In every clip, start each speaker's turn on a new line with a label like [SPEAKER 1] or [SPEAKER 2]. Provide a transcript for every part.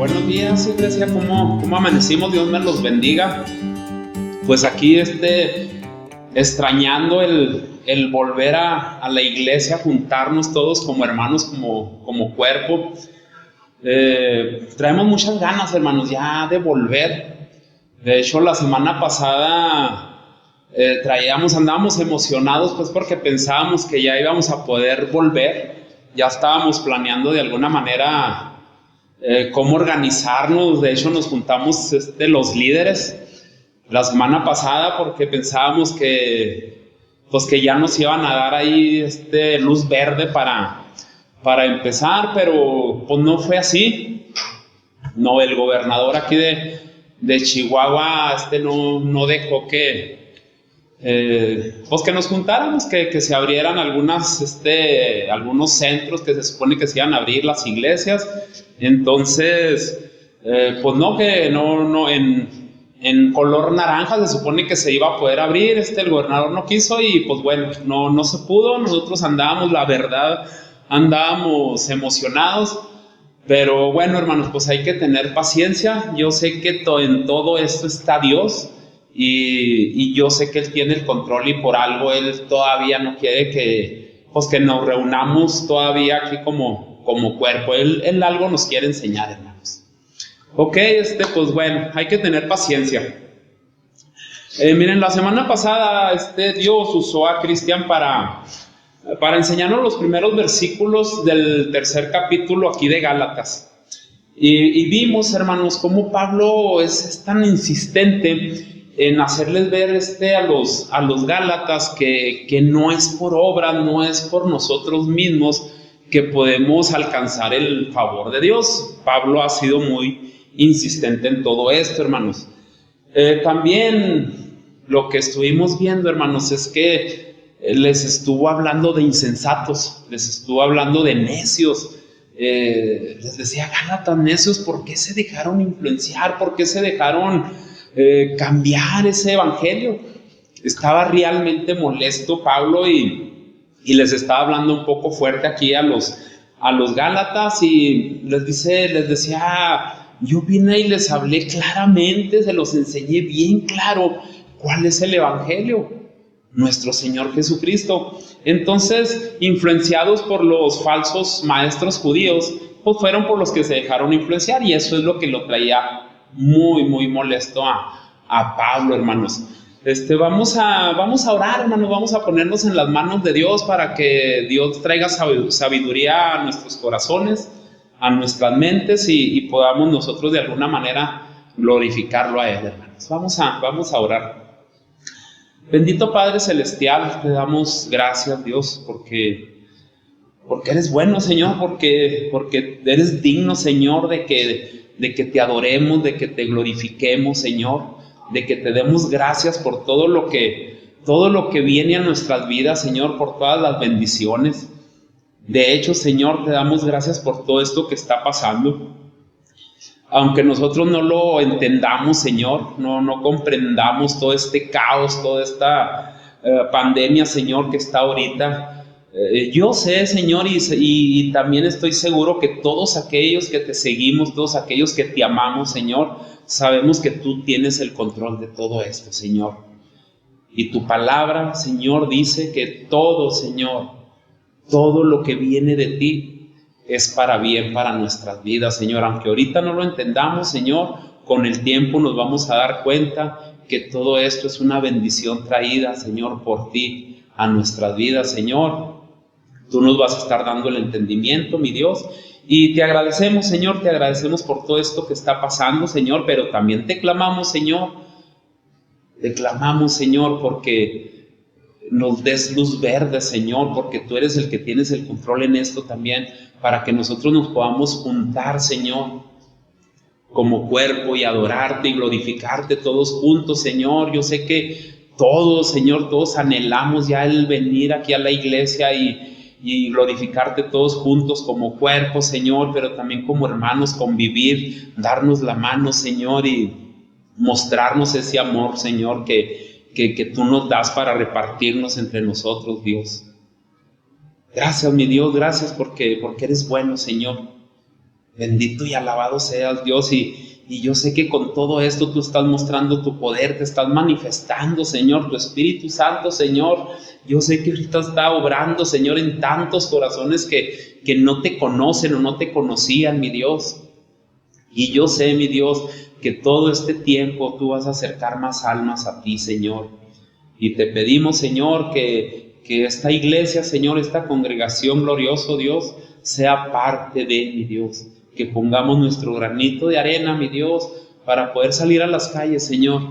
[SPEAKER 1] Buenos días, iglesia, ¿cómo amanecimos? Dios me los bendiga. Pues aquí extrañando el volver a la iglesia, juntarnos todos como hermanos, como cuerpo. Traemos muchas ganas, hermanos, ya de volver. De hecho, la semana pasada andábamos emocionados, pues porque pensábamos que ya íbamos a poder volver. Ya estábamos planeando de alguna manera cómo organizarnos. De hecho, nos juntamos los líderes la semana pasada porque pensábamos que ya nos iban a dar ahí luz verde para empezar, pero pues no fue así. No, el gobernador aquí de Chihuahua no dejó que nos juntáramos, que se abrieran algunos centros que se supone que se iban a abrir, las iglesias. Entonces, en color naranja se supone que se iba a poder abrir. El gobernador no quiso y pues bueno, no se pudo. Nosotros andábamos, la verdad, emocionados. Pero bueno, hermanos, pues hay que tener paciencia. Yo sé que en todo esto está Dios. Y yo sé que Él tiene el control y por algo Él todavía no quiere que nos reunamos todavía aquí como cuerpo. Él algo nos quiere enseñar, hermanos. Ok, pues bueno, hay que tener paciencia. Miren, la semana pasada Dios usó a Cristian para enseñarnos los primeros versículos del tercer capítulo aquí de Gálatas. Y vimos, hermanos, cómo Pablo es tan insistente en hacerles ver a los Gálatas que no es por obra, no es por nosotros mismos que podemos alcanzar el favor de Dios. Pablo ha sido muy insistente en todo esto, hermanos. También lo que estuvimos viendo, hermanos, es que les estuvo hablando de insensatos, les estuvo hablando de necios. Les decía: Gálatas necios, ¿por qué se dejaron influenciar? ¿Por qué se dejaron cambiar ese evangelio? Estaba realmente molesto Pablo y les estaba hablando un poco fuerte aquí a los Gálatas, y les decía: yo vine y les hablé claramente, se los enseñé bien claro cuál es el evangelio, nuestro Señor Jesucristo. Entonces, influenciados por los falsos maestros judíos, pues fueron por los que se dejaron influenciar, y eso es lo que lo traía muy, muy molesto a Pablo, hermanos. Vamos a orar, hermanos, vamos a ponernos en las manos de Dios para que Dios traiga sabiduría a nuestros corazones, a nuestras mentes, y podamos nosotros de alguna manera glorificarlo a Él, hermanos. Vamos a orar. Bendito Padre Celestial, te damos gracias, Dios, porque eres bueno, Señor, porque eres digno, Señor, de que te adoremos, de que te glorifiquemos, Señor, de que te demos gracias por todo lo que viene a nuestras vidas, Señor, por todas las bendiciones. De hecho, Señor, te damos gracias por todo esto que está pasando. Aunque nosotros no lo entendamos, Señor, no comprendamos todo este caos, toda esta pandemia, Señor, que está ahorita. Yo sé, Señor, y también estoy seguro que todos aquellos que te seguimos, todos aquellos que te amamos, Señor, sabemos que tú tienes el control de todo esto, Señor. Y tu palabra, Señor, dice que todo, Señor, todo lo que viene de ti es para bien, para nuestras vidas, Señor. Aunque ahorita no lo entendamos, Señor, con el tiempo nos vamos a dar cuenta que todo esto es una bendición traída, Señor, por ti a nuestras vidas, Señor. Tú nos vas a estar dando el entendimiento, mi Dios, y te agradecemos, Señor, te agradecemos por todo esto que está pasando, Señor, pero también te clamamos, Señor, porque nos des luz verde, Señor, porque tú eres el que tienes el control en esto también, para que nosotros nos podamos juntar, Señor, como cuerpo, y adorarte y glorificarte todos juntos, Señor. Yo sé que todos, Señor, todos anhelamos ya el venir aquí a la iglesia y glorificarte todos juntos como cuerpo, Señor, pero también como hermanos, convivir, darnos la mano, Señor, y mostrarnos ese amor, Señor, que tú nos das para repartirnos entre nosotros, Dios. Gracias, mi Dios, gracias porque eres bueno, Señor. Bendito y alabado seas, Dios, y yo sé que con todo esto tú estás mostrando tu poder, te estás manifestando, Señor, tu Espíritu Santo, Señor. Yo sé que ahorita está obrando, Señor, en tantos corazones que no te conocen o no te conocían, mi Dios. Y yo sé, mi Dios, que todo este tiempo tú vas a acercar más almas a ti, Señor. Y te pedimos, Señor, que esta iglesia, Señor, esta congregación glorioso, Dios, sea parte de, mi Dios. Que pongamos nuestro granito de arena, mi Dios, para poder salir a las calles, Señor.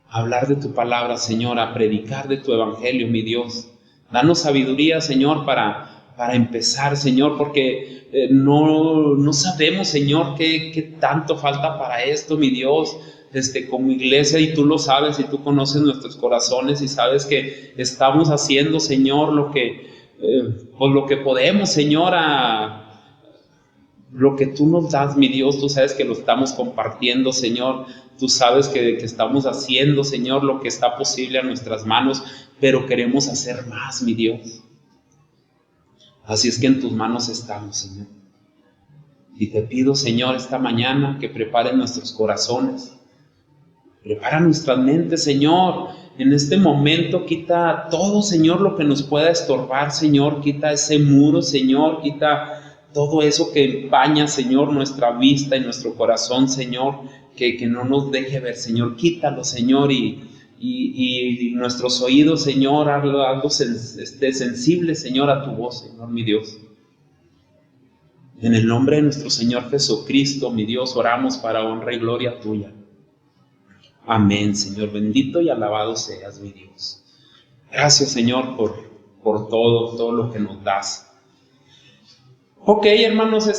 [SPEAKER 1] A hablar de tu palabra, Señor, a predicar de tu evangelio, mi Dios. Danos sabiduría, Señor, para empezar, Señor, porque no sabemos, Señor, qué tanto falta para esto, mi Dios, como iglesia, y tú lo sabes, y tú conoces nuestros corazones, y sabes que estamos haciendo, Señor, lo que podemos, Señor, lo que tú nos das, mi Dios, tú sabes que lo estamos compartiendo, Señor. Tú sabes que estamos haciendo, Señor, lo que está posible a nuestras manos, pero queremos hacer más, mi Dios. Así es que en tus manos estamos, Señor. Y te pido, Señor, esta mañana que prepares nuestros corazones. Prepara nuestras mentes, Señor. En este momento quita todo, Señor, lo que nos pueda estorbar, Señor. Quita ese muro, Señor. Quita todo eso que empaña, Señor, nuestra vista y nuestro corazón, Señor, que no nos deje ver, Señor. Quítalo, Señor, y nuestros oídos, Señor, algo sensibles, Señor, a tu voz, Señor, mi Dios. En el nombre de nuestro Señor Jesucristo, mi Dios, oramos para honra y gloria tuya. Amén, Señor. Bendito y alabado seas, mi Dios. Gracias, Señor, por todo lo que nos das. Ok, hermanos,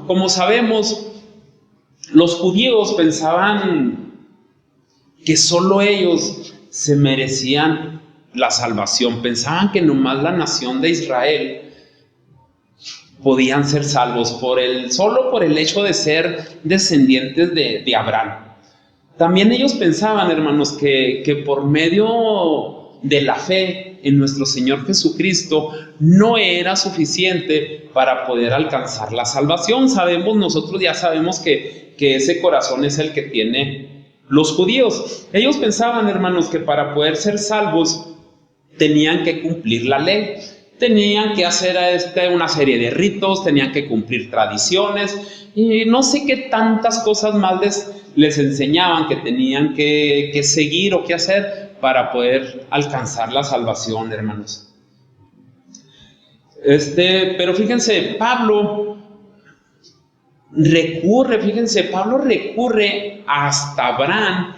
[SPEAKER 1] como sabemos, los judíos pensaban que solo ellos se merecían la salvación. Pensaban que nomás la nación de Israel podían ser salvos solo por el hecho de ser descendientes de Abraham. También ellos pensaban, hermanos, que por medio de la fe en nuestro Señor Jesucristo no era suficiente para poder alcanzar la salvación. Nosotros ya sabemos que ese corazón es el que tiene los judíos. Ellos pensaban, hermanos, que para poder ser salvos tenían que cumplir la ley. Tenían que hacer una serie de ritos, tenían que cumplir tradiciones y no sé qué tantas cosas más les enseñaban que tenían que seguir o que hacer para poder alcanzar la salvación, hermanos. Pero fíjense, Pablo recurre hasta Abraham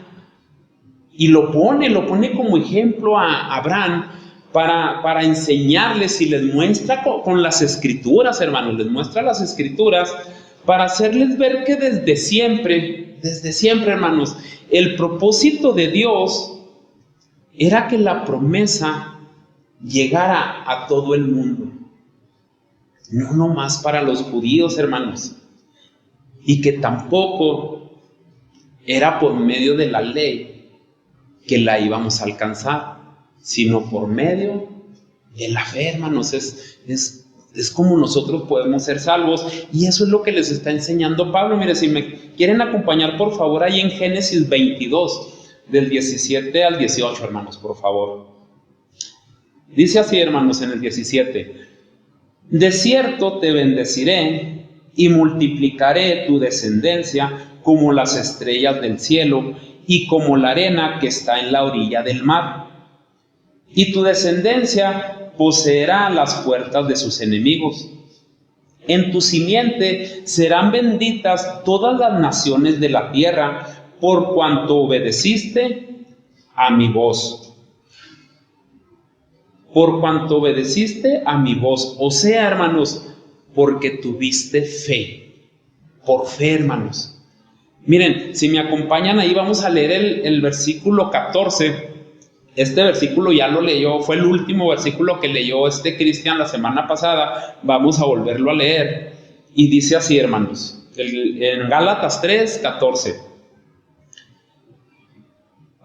[SPEAKER 1] y lo pone como ejemplo a Abraham para enseñarles y les muestra con las escrituras, hermanos, les muestra las escrituras para hacerles ver que desde siempre, hermanos, el propósito de Dios era que la promesa llegara a todo el mundo, no nomás para los judíos, hermanos, y que tampoco era por medio de la ley que la íbamos a alcanzar, sino por medio de la fe, hermanos. Es como nosotros podemos ser salvos, y eso es lo que les está enseñando Pablo. Mire, si me quieren acompañar, por favor, ahí en Génesis 22, del 17 al 18, hermanos, por favor. Dice así, hermanos, en el 17: de cierto te bendeciré y multiplicaré tu descendencia como las estrellas del cielo y como la arena que está en la orilla del mar. Y tu descendencia poseerá las puertas de sus enemigos. En tu simiente serán benditas todas las naciones de la tierra, por cuanto obedeciste a mi voz. Por cuanto obedeciste a mi voz. O sea, hermanos, porque tuviste fe. Por fe, hermanos. Miren, si me acompañan ahí, vamos a leer el versículo 14. Este versículo ya lo leyó, fue el último versículo que leyó Cristian la semana pasada. Vamos a volverlo a leer. Y dice así, hermanos, en Gálatas 3:14: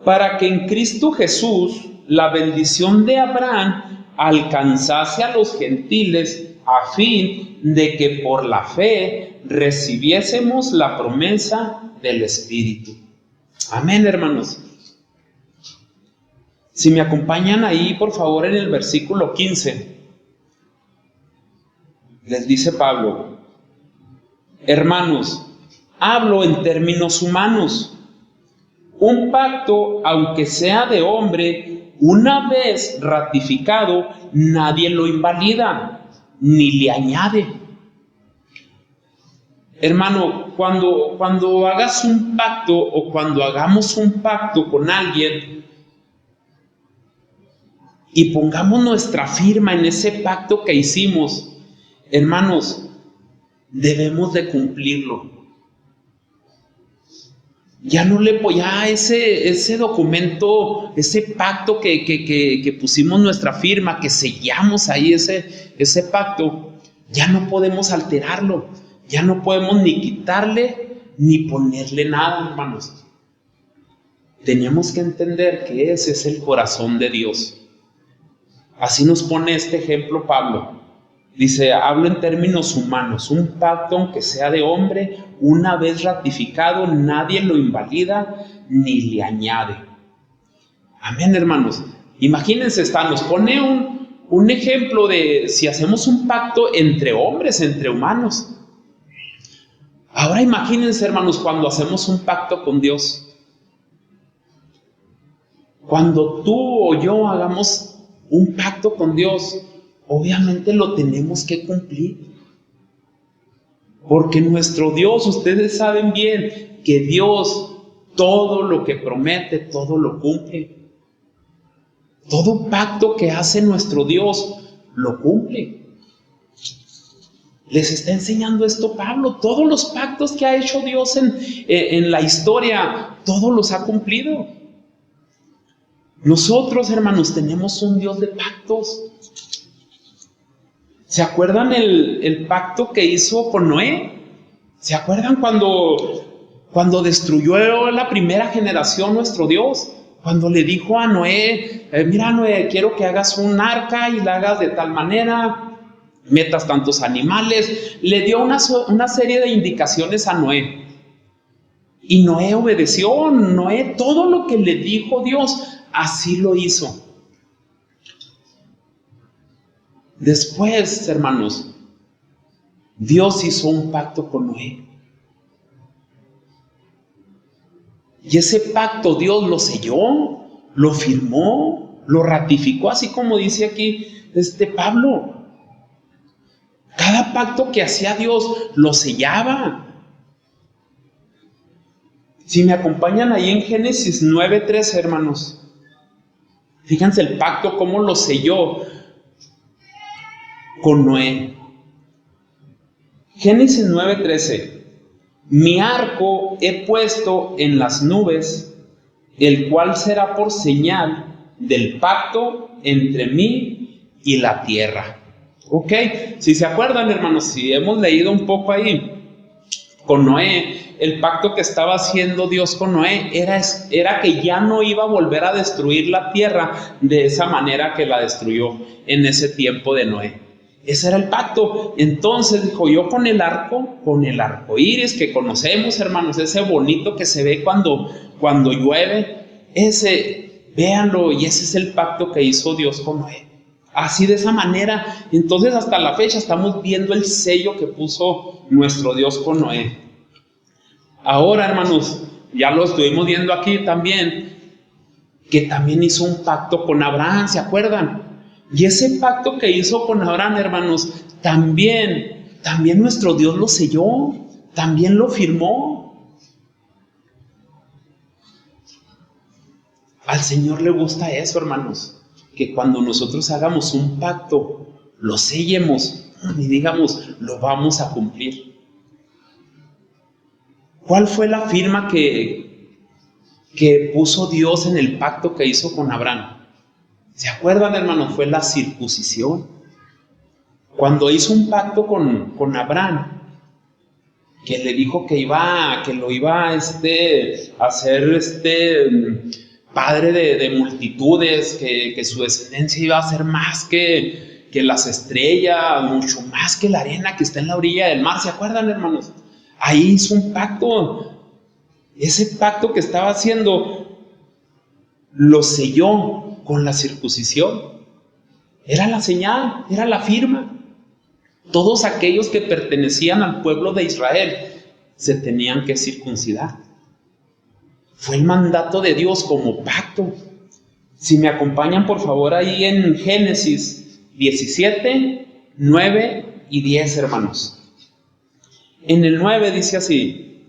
[SPEAKER 1] para que en Cristo Jesús la bendición de Abraham alcanzase a los gentiles, a fin de que por la fe recibiésemos la promesa del Espíritu. Amén, hermanos. Si me acompañan ahí, por favor, en el versículo 15, les dice Pablo: hermanos, hablo en términos humanos. Un pacto, aunque sea de hombre, una vez ratificado, nadie lo invalida ni le añade. Hermano, cuando hagas un pacto o cuando hagamos un pacto con alguien y pongamos nuestra firma en ese pacto que hicimos, hermanos, debemos de cumplirlo. Ya no le ya ese documento, ese pacto que pusimos nuestra firma, que sellamos ahí ese pacto, ya no podemos alterarlo, ya no podemos ni quitarle ni ponerle nada, hermanos. Tenemos que entender que ese es el corazón de Dios. Así nos pone este ejemplo Pablo. Dice: hablo en términos humanos. Un pacto, aunque sea de hombre, una vez ratificado, nadie lo invalida ni le añade. Amén, hermanos. Imagínense, nos pone un ejemplo de si hacemos un pacto entre hombres, entre humanos. Ahora imagínense, hermanos, cuando hacemos un pacto con Dios. Cuando tú o yo hagamos un pacto con Dios, obviamente lo tenemos que cumplir. Porque nuestro Dios, ustedes saben bien que Dios todo lo que promete, todo lo cumple. Todo pacto que hace nuestro Dios, lo cumple. Les está enseñando esto Pablo. Todos los pactos que ha hecho Dios en la historia, todos los ha cumplido. Nosotros, hermanos, tenemos un Dios de pactos. ¿Se acuerdan el pacto que hizo con Noé? ¿Se acuerdan cuando destruyó la primera generación nuestro Dios? Cuando le dijo a Noé: mira, Noé, quiero que hagas un arca y la hagas de tal manera, metas tantos animales. Le dio una serie de indicaciones a Noé. Y Noé obedeció. Noé, todo lo que le dijo Dios, así lo hizo. Después, hermanos, Dios hizo un pacto con Noé. Y ese pacto Dios lo selló, lo firmó, lo ratificó, así como dice aquí Pablo. Cada pacto que hacía Dios lo sellaba. Si me acompañan ahí en Génesis 9:13, hermanos, fíjense el pacto cómo lo selló con Noé. Génesis 9:13. Mi arco he puesto en las nubes, el cual será por señal del pacto entre mí y la tierra. Ok, si se acuerdan, hermanos, si hemos leído un poco ahí con Noé, el pacto que estaba haciendo Dios con Noé era que ya no iba a volver a destruir la tierra de esa manera que la destruyó en ese tiempo de Noé. Ese era el pacto. Entonces dijo: yo con el arco iris que conocemos, hermanos, ese bonito que se ve cuando llueve, véanlo, y ese es el pacto que hizo Dios con Noé. Así, de esa manera. Entonces, hasta la fecha estamos viendo el sello que puso nuestro Dios con Noé. Ahora, hermanos, ya lo estuvimos viendo aquí también, que también hizo un pacto con Abraham, ¿se acuerdan? Y ese pacto que hizo con Abraham, hermanos, también nuestro Dios lo selló, también lo firmó. Al Señor le gusta eso, hermanos, que cuando nosotros hagamos un pacto, lo sellemos y digamos: lo vamos a cumplir. ¿Cuál fue la firma que puso Dios en el pacto que hizo con Abraham? ¿Se acuerdan, hermanos? Fue la circuncisión. Cuando hizo un pacto con Abraham, que le dijo que lo iba a hacer padre de multitudes, que su descendencia iba a ser más que que las estrellas, mucho más que la arena que está en la orilla del mar. ¿Se acuerdan, hermanos? Ahí hizo un pacto. Ese pacto que estaba haciendo lo selló con la circuncisión. Era la señal, era la firma. Todos aquellos que pertenecían al pueblo de Israel se tenían que circuncidar. Fue el mandato de Dios como pacto. Si me acompañan por favor ahí en Génesis 17, 9 y 10, hermanos. En el 9 dice así: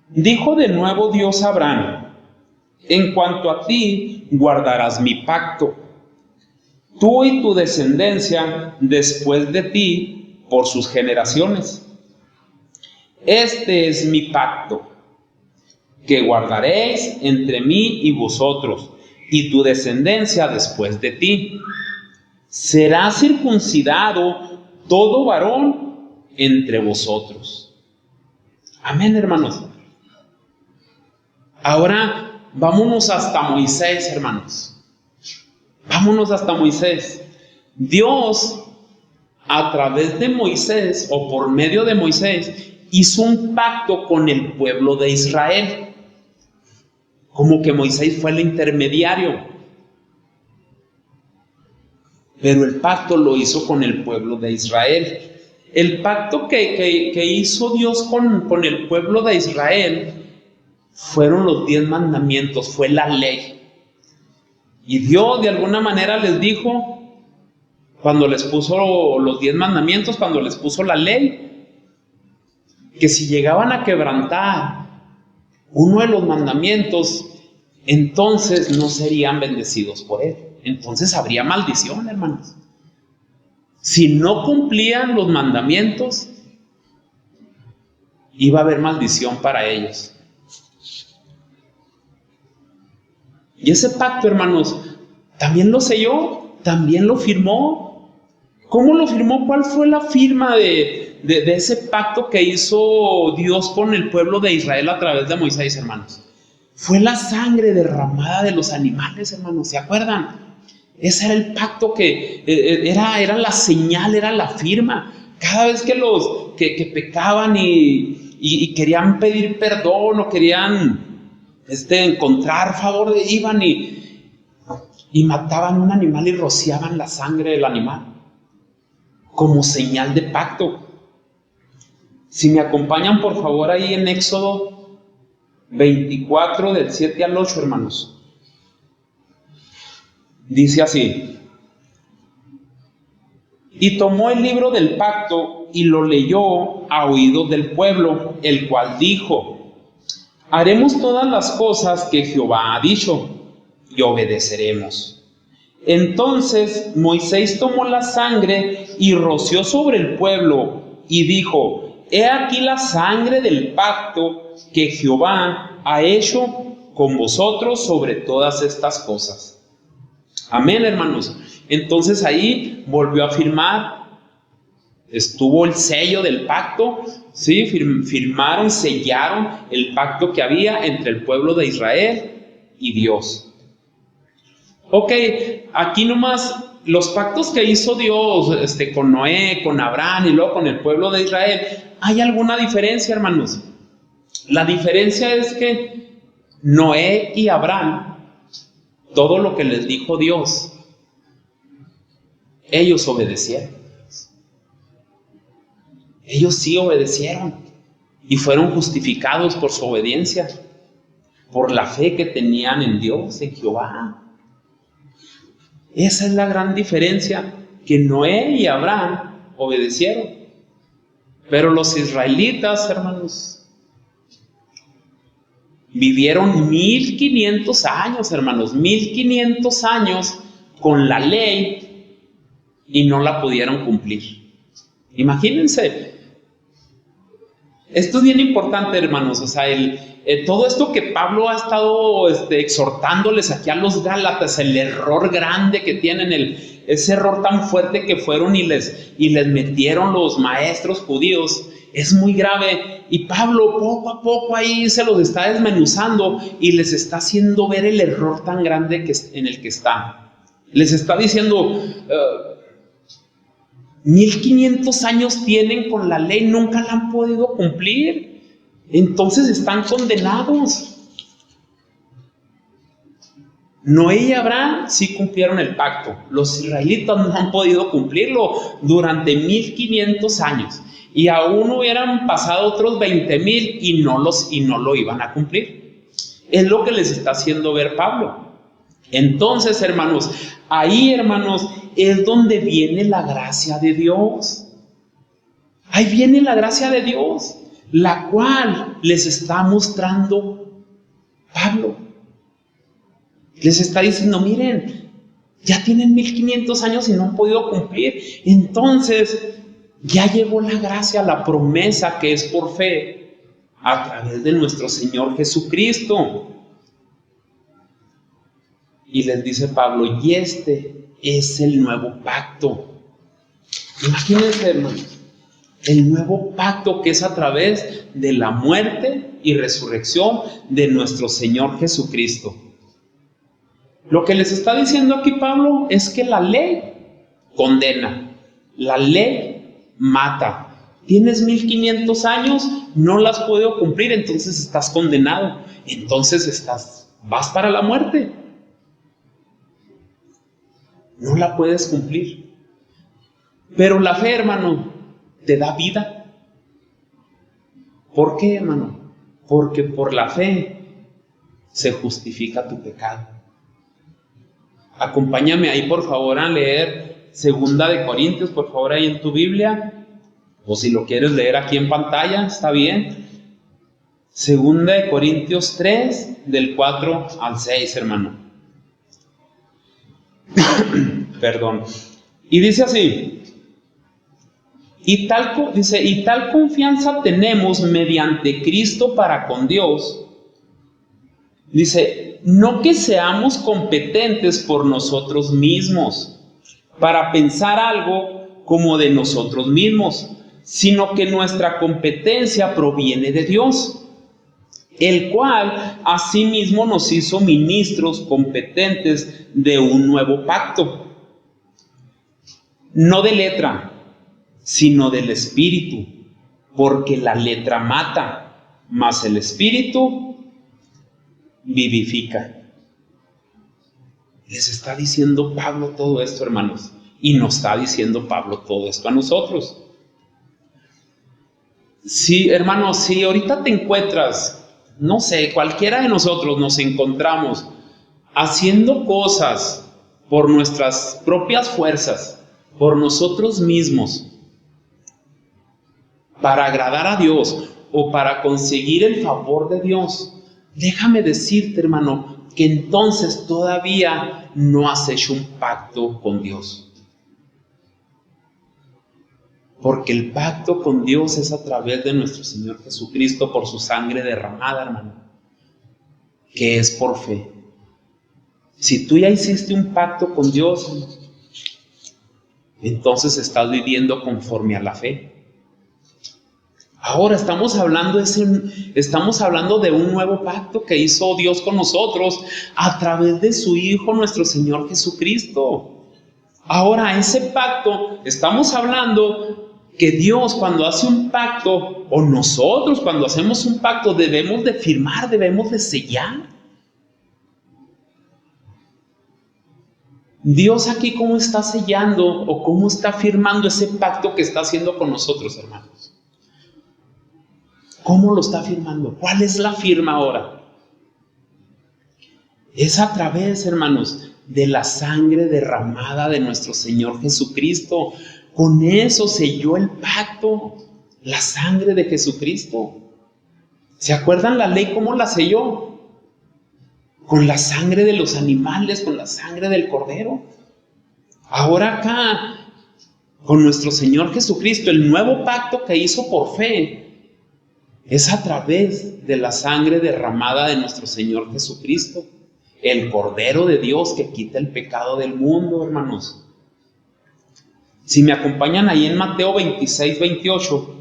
[SPEAKER 1] dijo de nuevo Dios a Abraham: en cuanto a ti guardarás mi pacto, tú y tu descendencia después de ti por sus generaciones. Este es mi pacto, que guardaréis entre mí y vosotros, y tu descendencia después de ti. Será circuncidado todo varón entre vosotros. Amén, hermanos. Ahora vámonos hasta Moisés, hermanos. Vámonos hasta Moisés. Dios, a través de Moisés, o por medio de Moisés, hizo un pacto con el pueblo de Israel. Como que Moisés fue el intermediario. Pero el pacto lo hizo con el pueblo de Israel. El pacto que hizo Dios con el pueblo de Israel fueron los 10 mandamientos, fue la ley. Y Dios de alguna manera les dijo, cuando les puso los 10 mandamientos, cuando les puso la ley, que si llegaban a quebrantar uno de los mandamientos, entonces no serían bendecidos por él. Entonces habría maldición, hermanos. Si no cumplían los mandamientos, iba a haber maldición para ellos. Y ese pacto, hermanos, también lo selló, también lo firmó. ¿Cómo lo firmó? ¿Cuál fue la firma de ese pacto que hizo Dios con el pueblo de Israel a través de Moisés, hermanos? Fue la sangre derramada de los animales, hermanos. ¿Se acuerdan? Ese era el pacto que era la señal, era la firma. Cada vez que los que pecaban y querían pedir perdón o querían encontrar favor, iban y mataban un animal y rociaban la sangre del animal como señal de pacto. Si me acompañan por favor ahí en Éxodo 24 del 7 al 8, hermanos. Dice así: y tomó el libro del pacto y lo leyó a oídos del pueblo, el cual dijo: haremos todas las cosas que Jehová ha dicho y obedeceremos. Entonces Moisés tomó la sangre y roció sobre el pueblo y dijo: he aquí la sangre del pacto que Jehová ha hecho con vosotros sobre todas estas cosas. Amén, hermanos. Entonces ahí volvió a firmar, estuvo el sello del pacto, ¿sí? Firmaron, sellaron el pacto que había entre el pueblo de Israel y Dios. Ok, aquí nomás los pactos que hizo Dios con Noé, con Abraham y luego con el pueblo de Israel, ¿hay alguna diferencia, hermanos? La diferencia es que Noé y Abraham, todo lo que les dijo Dios, ellos obedecieron. Ellos sí obedecieron y fueron justificados por su obediencia, por la fe que tenían en Dios, en Jehová. Esa es la gran diferencia, que Noé y Abraham obedecieron. Pero los israelitas, hermanos, vivieron 1500 años, hermanos, 1500 años con la ley y no la pudieron cumplir. Imagínense. Esto es bien importante, hermanos. O sea, todo esto que Pablo ha estado exhortándoles aquí a los Gálatas, el error grande que tienen, ese error tan fuerte que fueron y les metieron los maestros judíos, es muy grave. Y Pablo poco a poco ahí se los está desmenuzando y les está haciendo ver el error tan grande en el que están. Les está diciendo, 1500 años tienen con la ley, nunca la han podido cumplir. Entonces están condenados. Noé y Abraham sí cumplieron el pacto. Los israelitas no han podido cumplirlo durante 1500 años. Y aún hubieran pasado otros 20,000 y no lo iban a cumplir. Es lo que les está haciendo ver Pablo. Entonces, hermanos, ahí, hermanos, es donde viene la gracia de Dios. Ahí viene la gracia de Dios, la cual les está mostrando Pablo. Les está diciendo, miren, ya tienen 1500 años y no han podido cumplir. Entonces, ya llegó la gracia, la promesa que es por fe a través de nuestro Señor Jesucristo. Y les dice Pablo, y este es el nuevo pacto. Imagínense, hermanos, el nuevo pacto que es a través de la muerte y resurrección de nuestro Señor Jesucristo. Lo que les está diciendo aquí Pablo es que la ley condena, la ley mata. Tienes 1500 años, no las puedo cumplir, entonces estás condenado. Entonces vas para la muerte. No la puedes cumplir. Pero la fe, hermano, te da vida. ¿Por qué, hermano? Porque por la fe se justifica tu pecado. Acompáñame ahí, por favor, a leer 2 de Corintios, por favor, ahí en tu Biblia. O si lo quieres leer aquí en pantalla, está bien. 2 de Corintios 3, del 4 al 6, hermano. Perdón. Y dice así. Y tal confianza tenemos mediante Cristo para con Dios. Dice, no que seamos competentes por nosotros mismos, para pensar algo como de nosotros mismos, sino que nuestra competencia proviene de Dios, el cual asimismo nos hizo ministros competentes de un nuevo pacto, no de letra, sino del Espíritu, porque la letra mata, mas el Espíritu vivifica. Les está diciendo Pablo todo esto, hermanos, y nos está diciendo Pablo todo esto a nosotros. Sí, hermanos, si ahorita te encuentras, no sé, cualquiera de nosotros nos encontramos haciendo cosas por nuestras propias fuerzas, por nosotros mismos, para agradar a Dios o para conseguir el favor de Dios, déjame decirte, hermano, que entonces todavía no has hecho un pacto con Dios. Porque el pacto con Dios es a través de nuestro Señor Jesucristo por su sangre derramada, hermano, que es por fe. Si tú ya hiciste un pacto con Dios, entonces estás viviendo conforme a la fe. Ahora estamos hablando de un nuevo pacto que hizo Dios con nosotros a través de su Hijo, nuestro Señor Jesucristo. Ahora, ese pacto, estamos hablando que Dios cuando hace un pacto, o nosotros cuando hacemos un pacto, debemos de firmar, debemos de sellar. Dios aquí cómo está sellando o cómo está firmando ese pacto que está haciendo con nosotros, hermanos. ¿Cómo lo está firmando? ¿Cuál es la firma ahora? Es a través, hermanos, de la sangre derramada de nuestro Señor Jesucristo. Con eso selló el pacto, la sangre de Jesucristo. ¿Se acuerdan la ley cómo la selló? Con la sangre de los animales, con la sangre del cordero. Ahora acá, con nuestro Señor Jesucristo, el nuevo pacto que hizo por fe, es a través de la sangre derramada de nuestro Señor Jesucristo, el Cordero de Dios que quita el pecado del mundo, hermanos. Si me acompañan ahí en Mateo 26, 28,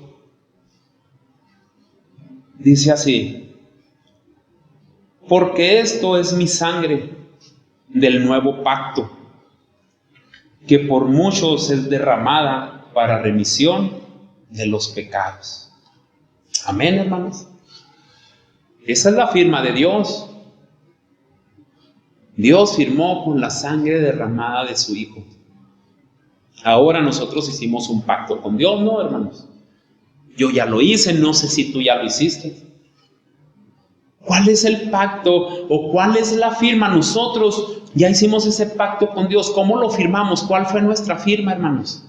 [SPEAKER 1] dice así: porque esto es mi sangre del nuevo pacto, que por muchos es derramada para remisión de los pecados. Amén, hermanos. Esa es la firma de Dios. Dios firmó con la sangre derramada de su Hijo. Ahora nosotros hicimos un pacto con Dios, ¿no, hermanos? Yo ya lo hice, no sé si tú ya lo hiciste. ¿Cuál es el pacto o cuál es la firma? Nosotros ya hicimos ese pacto con Dios. ¿Cómo lo firmamos? ¿Cuál fue nuestra firma, hermanos?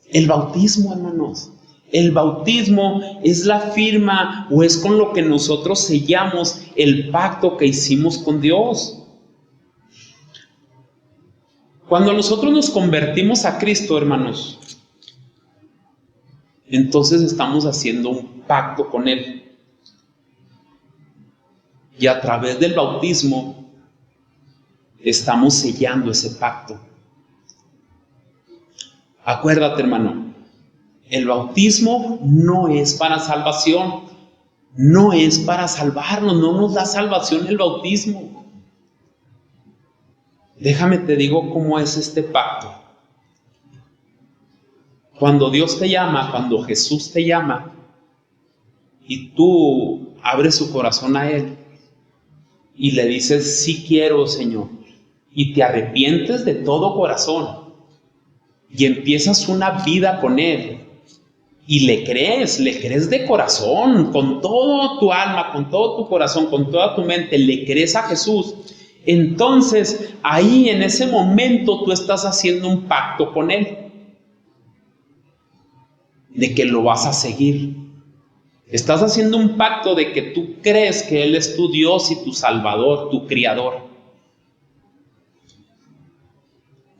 [SPEAKER 1] El bautismo, hermanos. El bautismo es la firma o es con lo que nosotros sellamos el pacto que hicimos con Dios. Cuando nosotros nos convertimos a Cristo, hermanos, entonces estamos haciendo un pacto con Él. Y a través del bautismo estamos sellando ese pacto. Acuérdate, hermano, el bautismo no es para salvación, no es para salvarnos, no nos da salvación el bautismo. Déjame te digo cómo es este pacto. Cuando Dios te llama, cuando Jesús te llama, y tú abres su corazón a Él, y le dices, sí quiero, Señor, y te arrepientes de todo corazón, y empiezas una vida con Él, y le crees de corazón, con todo tu alma, con todo tu corazón, con toda tu mente, le crees a Jesús, entonces ahí en ese momento tú estás haciendo un pacto con Él, de que lo vas a seguir. Estás haciendo un pacto de que tú crees que Él es tu Dios y tu Salvador, tu Criador.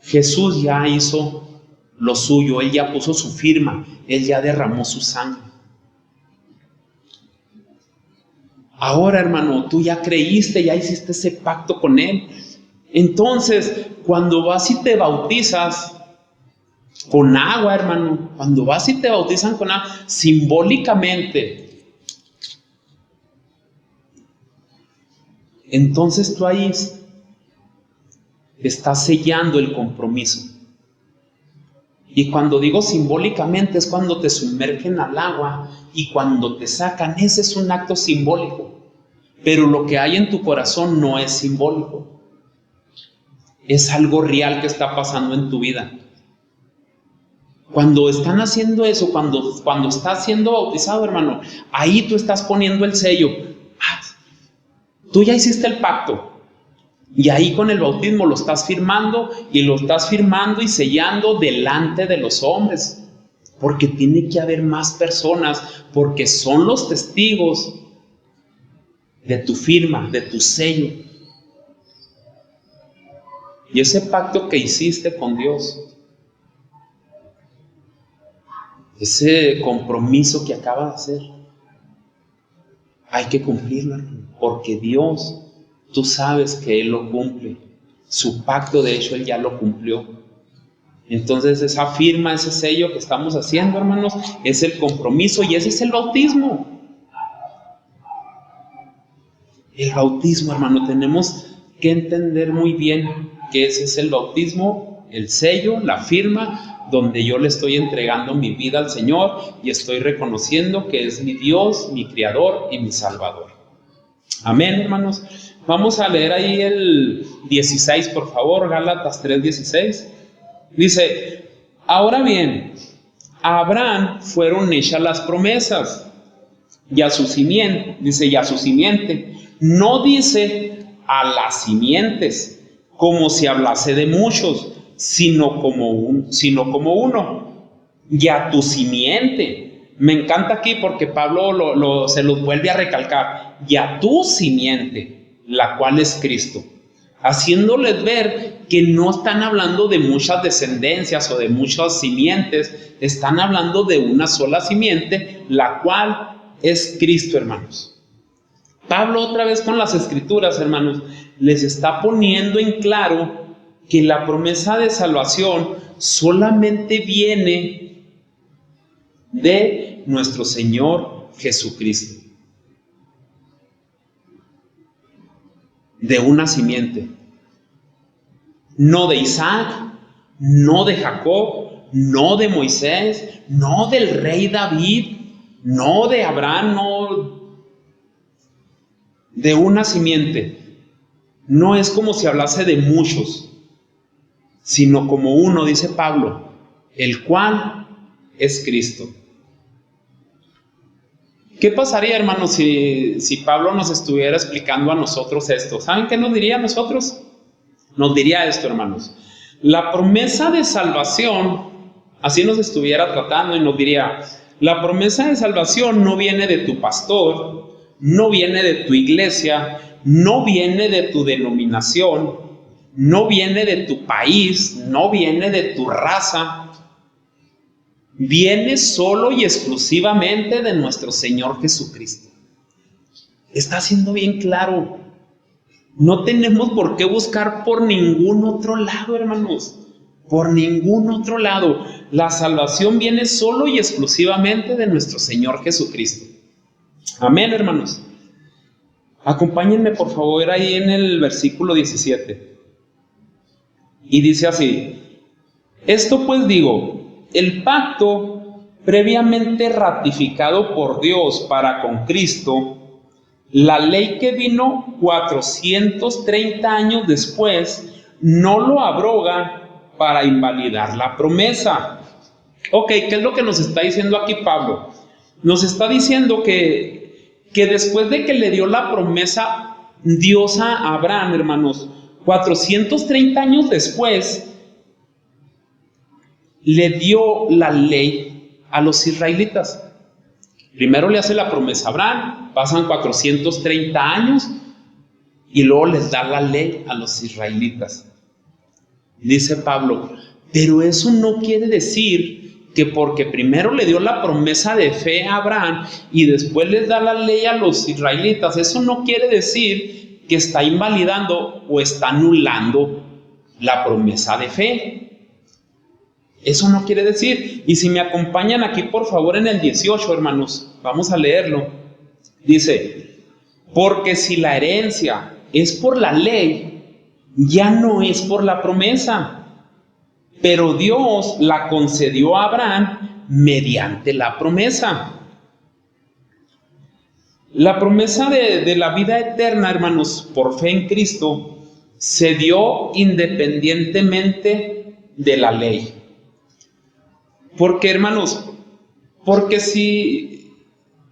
[SPEAKER 1] Jesús ya hizo lo suyo, Él ya puso su firma, Él ya derramó su sangre. Ahora, hermano, tú ya creíste, ya hiciste ese pacto con Él. Entonces, cuando vas y te bautizas con agua, hermano, cuando vas y te bautizan con agua, simbólicamente, entonces tú ahí estás sellando el compromiso. Y cuando digo simbólicamente es cuando te sumergen al agua y cuando te sacan, ese es un acto simbólico. Pero lo que hay en tu corazón no es simbólico. Es algo real que está pasando en tu vida. Cuando están haciendo eso, cuando estás siendo bautizado, hermano, ahí tú estás poniendo el sello. Tú ya hiciste el pacto. Y ahí con el bautismo lo estás firmando y sellando delante de los hombres. Porque tiene que haber más personas, porque son los testigos de tu firma, de tu sello. Y ese pacto que hiciste con Dios, ese compromiso que acabas de hacer, hay que cumplirlo, porque Dios, tú sabes que Él lo cumple. Su pacto, de hecho, Él ya lo cumplió. Entonces esa firma, ese sello que estamos haciendo, hermanos, es el compromiso y ese es el bautismo. El bautismo, hermano, tenemos que entender muy bien que ese es el bautismo, el sello, la firma, donde yo le estoy entregando mi vida al Señor y estoy reconociendo que es mi Dios, mi Creador y mi Salvador. Amén, hermanos. Vamos a leer ahí el 16, por favor, Gálatas 3:16. Dice, ahora bien, a Abraham fueron hechas las promesas y a su simiente, dice, y a su simiente. No dice a las simientes, como si hablase de muchos, sino como uno. Y a tu simiente. Me encanta aquí porque Pablo se lo vuelve a recalcar. Y a tu simiente, la cual es Cristo. Haciéndoles ver que no están hablando de muchas descendencias o de muchas simientes. Están hablando de una sola simiente, la cual es Cristo, hermanos. Pablo otra vez con las escrituras, hermanos, les está poniendo en claro que la promesa de salvación solamente viene de nuestro Señor Jesucristo. De una simiente. No de Isaac, no de Jacob, no de Moisés, no del rey David, no de Abraham, no de una simiente. No es como si hablase de muchos, sino como uno, dice Pablo, el cual es Cristo. ¿Qué pasaría, hermanos, si Pablo nos estuviera explicando a nosotros esto? ¿Saben qué nos diría a nosotros? Nos diría esto, hermanos. La promesa de salvación, así nos estuviera tratando y nos diría, la promesa de salvación no viene de tu pastor, no viene de tu iglesia, no viene de tu denominación, no viene de tu país, no viene de tu raza, viene solo y exclusivamente de nuestro Señor Jesucristo. Está siendo bien claro. No tenemos por qué buscar por ningún otro lado, hermanos. Por ningún otro lado. La salvación viene solo y exclusivamente de nuestro Señor Jesucristo. Amén, hermanos. Acompáñenme, por favor, ahí en el versículo 17. Y dice así: esto pues digo, el pacto previamente ratificado por Dios para con Cristo, la ley que vino 430 años después, no lo abroga para invalidar la promesa. Ok, ¿qué es lo que nos está diciendo aquí Pablo? Nos está diciendo que después de que le dio la promesa Dios a Abraham, hermanos, 430 años después, le dio la ley a los israelitas. Primero le hace la promesa a Abraham, pasan 430 años y luego les da la ley a los israelitas. Dice Pablo, pero eso no quiere decir que porque primero le dio la promesa de fe a Abraham y después les da la ley a los israelitas, eso no quiere decir que está invalidando o está anulando la promesa de fe. Eso no quiere decir. Y si me acompañan aquí por favor en el 18, hermanos, vamos a leerlo. Dice, porque si la herencia es por la ley, ya no es por la promesa, pero Dios la concedió a Abraham mediante la promesa. La promesa de la vida eterna, hermanos, por fe en Cristo, se dio independientemente de la ley. Porque, hermanos, porque si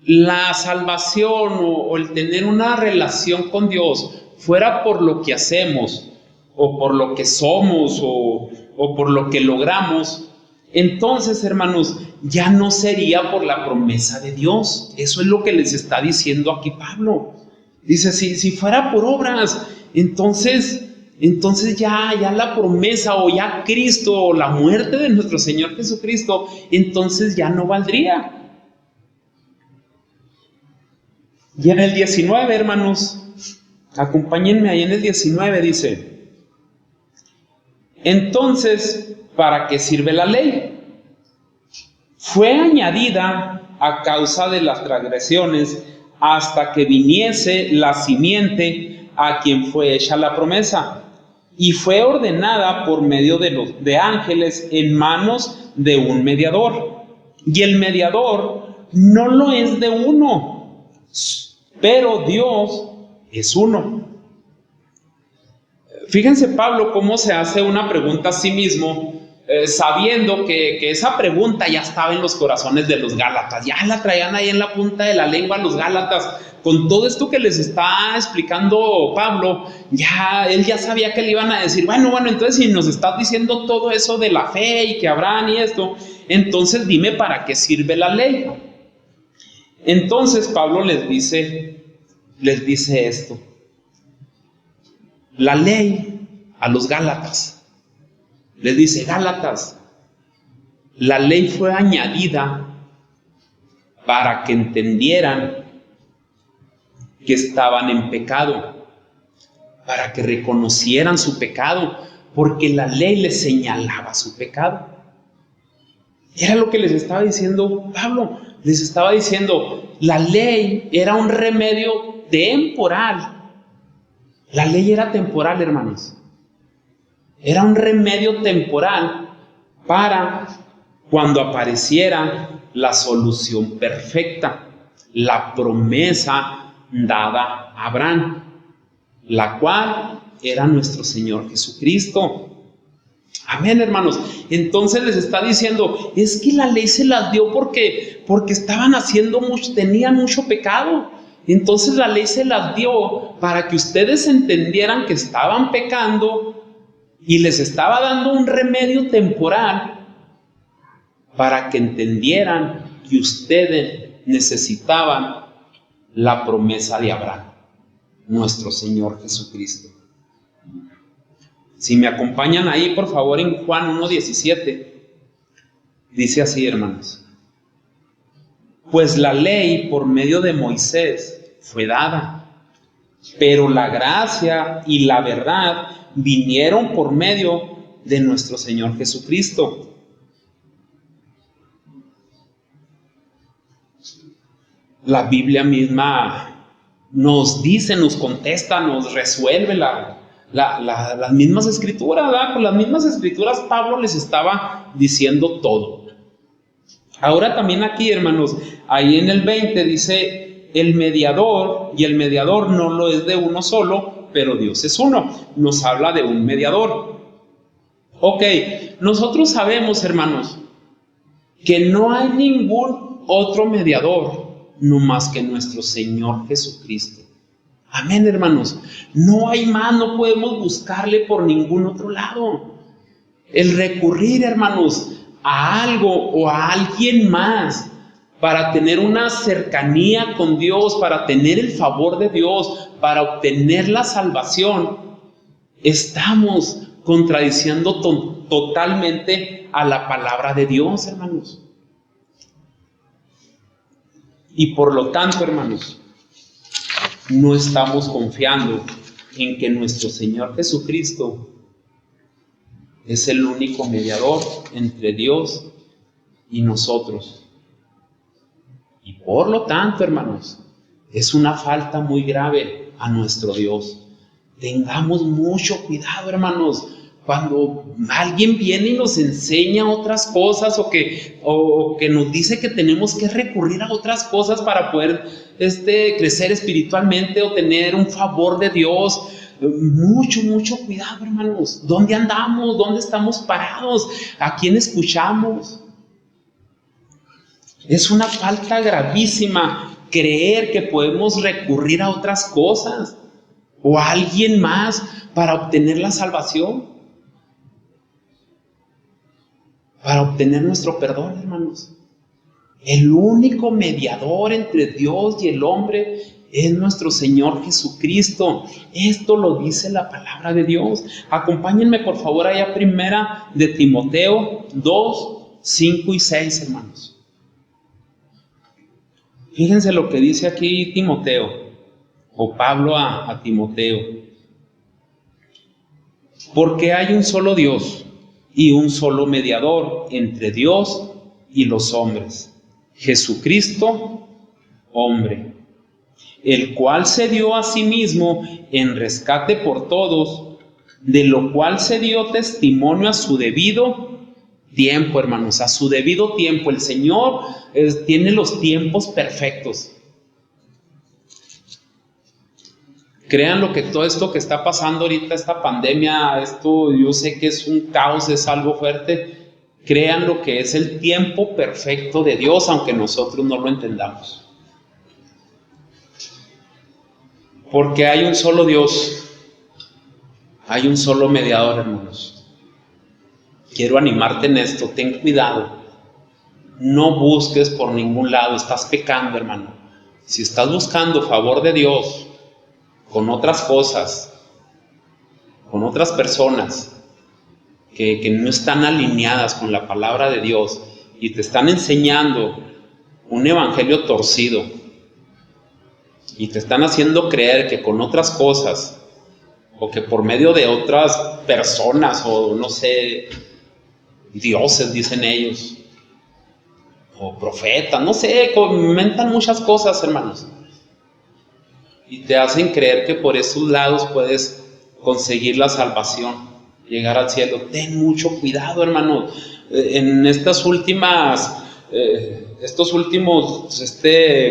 [SPEAKER 1] la salvación o el tener una relación con Dios fuera por lo que hacemos, o por lo que somos, o por lo que logramos, entonces, hermanos, ya no sería por la promesa de Dios. Eso es lo que les está diciendo aquí Pablo. Dice, si fuera por obras, entonces ya la promesa, o ya Cristo, o la muerte de nuestro Señor Jesucristo, entonces ya no valdría. Y en el 19, hermanos, acompáñenme ahí en el 19, dice, entonces, ¿para qué sirve la ley? Fue añadida a causa de las transgresiones hasta que viniese la simiente a quien fue hecha la promesa, y fue ordenada por medio de ángeles en manos de un mediador. Y el mediador no lo es de uno, pero Dios es uno. Fíjense Pablo cómo se hace una pregunta a sí mismo, sabiendo que esa pregunta ya estaba en los corazones de los gálatas, ya la traían ahí en la punta de la lengua los gálatas. Con todo esto que les está explicando Pablo, él ya sabía que le iban a decir, bueno, entonces si nos estás diciendo todo eso de la fe y que Abraham y esto, entonces dime para qué sirve la ley. Entonces Pablo les dice esto. La ley a los gálatas, les dice, Gálatas, la ley fue añadida para que entendieran que estaban en pecado, para que reconocieran su pecado, porque la ley les señalaba su pecado. Era lo que les estaba diciendo Pablo. Les estaba diciendo, la ley era un remedio temporal. La ley era temporal, hermanos. Era un remedio temporal para cuando apareciera la solución perfecta, la promesa dada a Abraham, la cual era nuestro Señor Jesucristo. Amén, hermanos. Entonces les está diciendo, es que la ley se las dio porque estaban haciendo mucho, tenían mucho pecado. Entonces la ley se las dio para que ustedes entendieran que estaban pecando y les estaba dando un remedio temporal para que entendieran que ustedes necesitaban la promesa de Abraham, nuestro Señor Jesucristo. Si me acompañan ahí, por favor, en Juan 1:17, dice así, hermanos: pues la ley por medio de Moisés fue dada, pero la gracia y la verdad vinieron por medio de nuestro Señor Jesucristo. La Biblia misma nos dice, nos contesta, nos resuelve las mismas escrituras, ¿verdad? Con las mismas escrituras Pablo les estaba diciendo todo. Ahora también aquí, hermanos, ahí en el 20 dice el mediador, y el mediador no lo es de uno solo, pero Dios es uno. Nos habla de un mediador. Ok, nosotros sabemos, hermanos, que no hay ningún otro mediador, no más que nuestro Señor Jesucristo. Amén, hermanos. No hay más, no podemos buscarle por ningún otro lado. El recurrir, hermanos, a algo o a alguien más para tener una cercanía con Dios, para tener el favor de Dios, para obtener la salvación, estamos contradiciendo totalmente a la palabra de Dios, hermanos. Y por lo tanto, hermanos, no estamos confiando en que nuestro Señor Jesucristo es el único mediador entre Dios y nosotros. Y por lo tanto, hermanos, es una falta muy grave a nuestro Dios. Tengamos mucho cuidado, hermanos, cuando alguien viene y nos enseña otras cosas o que nos dice que tenemos que recurrir a otras cosas para poder crecer espiritualmente o tener un favor de Dios. Mucho cuidado, hermanos. ¿Dónde andamos? ¿Dónde estamos parados? ¿A quién escuchamos? Es una falta gravísima creer que podemos recurrir a otras cosas o a alguien más para obtener la salvación, para obtener nuestro perdón, hermanos. El único mediador entre Dios y el hombre es nuestro Señor Jesucristo. Esto lo dice la palabra de Dios. Acompáñenme por favor allá primera de Timoteo 2, 5 y 6, hermanos. Fíjense lo que dice aquí Timoteo, o Pablo a Timoteo. Porque hay un solo Dios y un solo mediador entre Dios y los hombres, Jesucristo, hombre, el cual se dio a sí mismo en rescate por todos, de lo cual se dio testimonio a su debido tiempo, hermanos, a su debido tiempo. El Señor tiene los tiempos perfectos. Crean lo que todo esto que está pasando ahorita, esta pandemia, esto yo sé que es un caos, es algo fuerte. Crean lo que es el tiempo perfecto de Dios, aunque nosotros no lo entendamos. Porque hay un solo Dios, hay un solo mediador, hermanos. Quiero animarte en esto, ten cuidado. No busques por ningún lado, estás pecando, hermano. Si estás buscando favor de Dios con otras cosas, con otras personas que no están alineadas con la palabra de Dios y te están enseñando un evangelio torcido y te están haciendo creer que con otras cosas o que por medio de otras personas o no sé, dioses dicen ellos, o profetas, no sé, comentan muchas cosas, hermanos, y te hacen creer que por esos lados puedes conseguir la salvación. llegar al cielo. Ten mucho cuidado, hermano. En estos últimos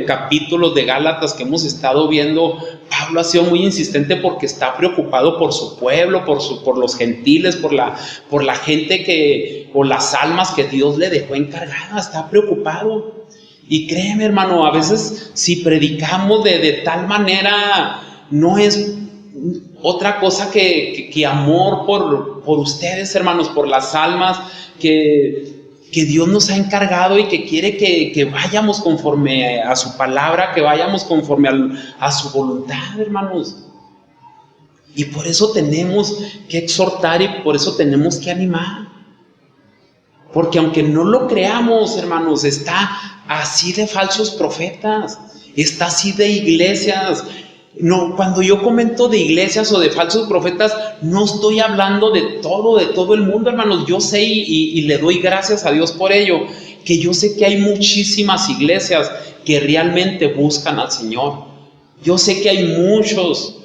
[SPEAKER 1] capítulos de Gálatas que hemos estado viendo, Pablo ha sido muy insistente porque está preocupado por su pueblo, por los gentiles, por la gente o las almas que Dios le dejó encargadas. Está preocupado. Y créeme, hermano, a veces si predicamos de tal manera, no es otra cosa que amor por ustedes, hermanos, por las almas que Dios nos ha encargado y que quiere que vayamos conforme a su palabra, que vayamos conforme a su voluntad, hermanos. Y por eso tenemos que exhortar y por eso tenemos que animar. Porque aunque no lo creamos, hermanos, está así de falsos profetas, está así de iglesias. No, cuando yo comento de iglesias o de falsos profetas, no estoy hablando de todo el mundo, hermanos. Yo sé y le doy gracias a Dios por ello, que yo sé que hay muchísimas iglesias que realmente buscan al Señor. Yo sé que hay muchos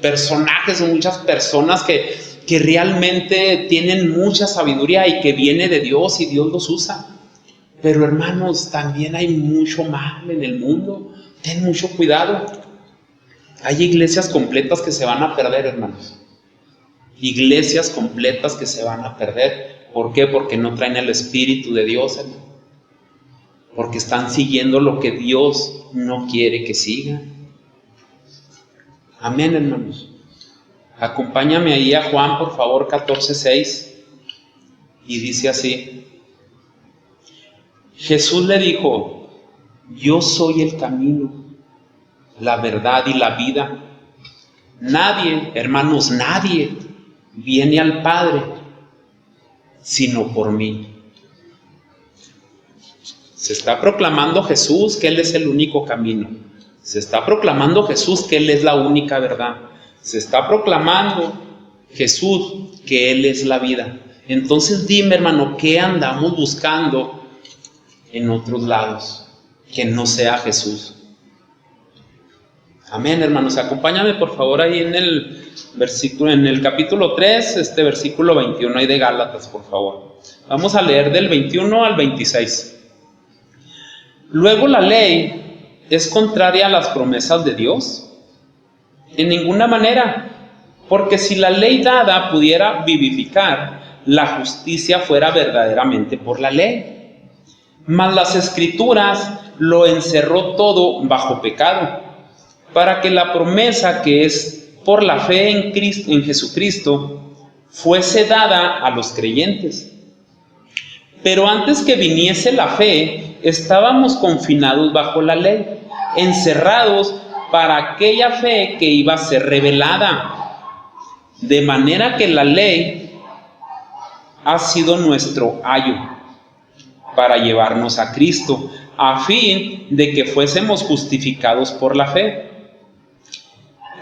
[SPEAKER 1] personajes o muchas personas que realmente tienen mucha sabiduría y que viene de Dios y Dios los usa. Pero hermanos, también hay mucho mal en el mundo. Ten mucho cuidado. Hay iglesias completas que se van a perder, hermanos. Iglesias completas que se van a perder. ¿Por qué? Porque no traen el Espíritu de Dios, hermano. Porque están siguiendo lo que Dios no quiere que sigan. Amén, hermanos. Acompáñame ahí a Juan, por favor, 14:6. Y dice así: Jesús le dijo: yo soy el camino, la verdad y la vida. Nadie, hermanos, nadie viene al Padre sino por mí. Se está proclamando Jesús que Él es el único camino. Se está proclamando Jesús que Él es la única verdad. Se está proclamando Jesús que Él es la vida. Entonces dime, hermano, ¿qué andamos buscando en otros lados que no sea Jesús? Amén, hermanos. Acompáñame por favor ahí en el capítulo 3, versículo 21 ahí de Gálatas, por favor. Vamos a leer del 21 al 26. Luego, ¿la ley es contraria a las promesas de Dios? En ninguna manera, porque si la ley dada pudiera vivificar, la justicia fuera verdaderamente por la ley. Mas las Escrituras lo encerró todo bajo pecado, para que la promesa que es por la fe en Jesucristo fuese dada a los creyentes. Pero antes que viniese la fe, estábamos confinados bajo la ley, encerrados para aquella fe que iba a ser revelada. De manera que la ley ha sido nuestro ayo para llevarnos a Cristo, a fin de que fuésemos justificados por la fe.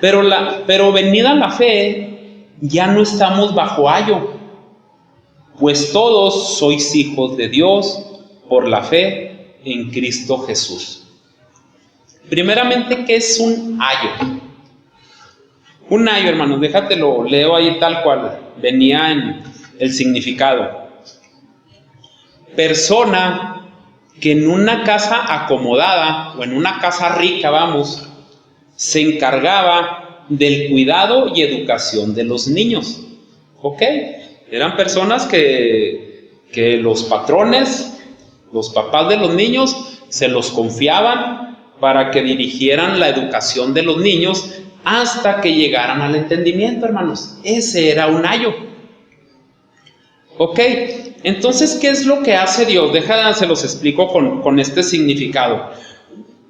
[SPEAKER 1] Pero venida la fe, ya no estamos bajo ayo, pues todos sois hijos de Dios por la fe en Cristo Jesús. Primeramente, ¿qué es un ayo? Un ayo, hermanos, déjate lo leo ahí tal cual venía en el significado. Persona que en una casa acomodada o en una casa rica, se encargaba del cuidado y educación de los niños. ¿Ok? Eran personas que los patrones, los papás de los niños, se los confiaban para que dirigieran la educación de los niños hasta que llegaran al entendimiento, hermanos. Ese era un ayo. ¿Ok? Entonces, ¿qué es lo que hace Dios? Se los explico con este significado.